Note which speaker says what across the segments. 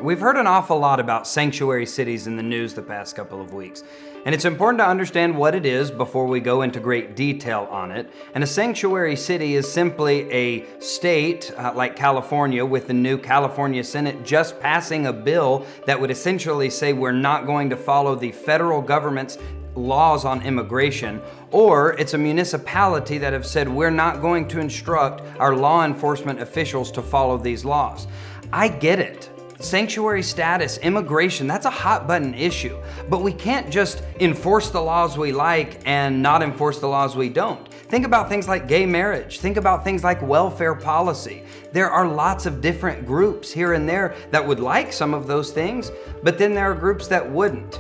Speaker 1: We've heard an awful lot about sanctuary cities in the news the past couple of weeks, and it's important to understand what it is before we go into great detail on it. And a sanctuary city is simply a state like California, with the new California Senate just passing a bill that would essentially say we're not going to follow the federal government's laws on immigration, or it's a municipality that have said we're not going to instruct our law enforcement officials to follow these laws. I get it. Sanctuary status, immigration, that's a hot button issue. But we can't just enforce the laws we like and not enforce the laws we don't. Think about things like gay marriage. Think about things like welfare policy. There are lots of different groups here and there that would like some of those things, but then there are groups that wouldn't.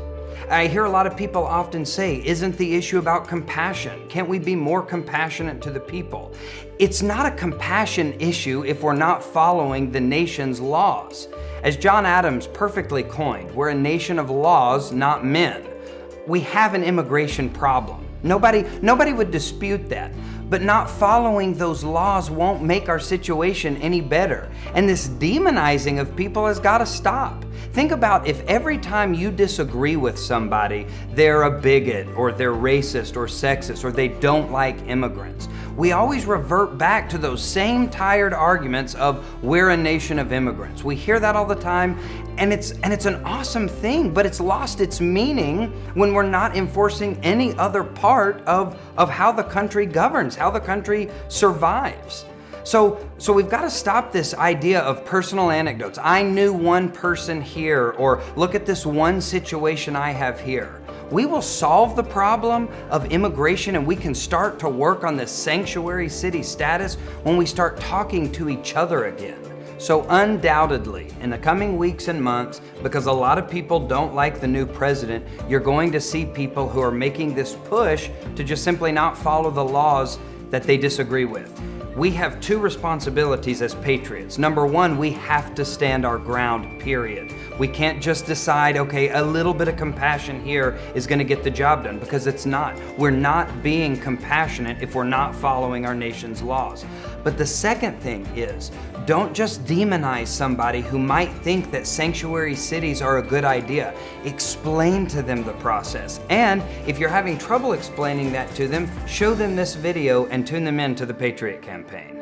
Speaker 1: I hear a lot of people often say, isn't the issue about compassion? Can't we be more compassionate to the people? It's not a compassion issue if we're not following the nation's laws. As John Adams perfectly coined, we're a nation of laws, not men. We have an immigration problem. Nobody would dispute that. But not following those laws won't make our situation any better. And this demonizing of people has got to stop. Think about if every time you disagree with somebody, they're a bigot or they're racist or sexist or they don't like immigrants. We always revert back to those same tired arguments of we're a nation of immigrants. We hear that all the time, and it's an awesome thing, but it's lost its meaning when we're not enforcing any other part of how the country governs, how the country survives. So we've got to stop this idea of personal anecdotes. I knew one person here, or look at this one situation I have here. We will solve the problem of immigration and we can start to work on this sanctuary city status when we start talking to each other again. So undoubtedly, in the coming weeks and months, because a lot of people don't like the new president, you're going to see people who are making this push to just simply not follow the laws that they disagree with. We have two responsibilities as patriots. Number one, we have to stand our ground, period. We can't just decide, okay, a little bit of compassion here is going to get the job done, because it's not. We're not being compassionate if we're not following our nation's laws. But the second thing is, don't just demonize somebody who might think that sanctuary cities are a good idea. Explain to them the process. And if you're having trouble explaining that to them, show them this video and tune them in to the Patriot campaign.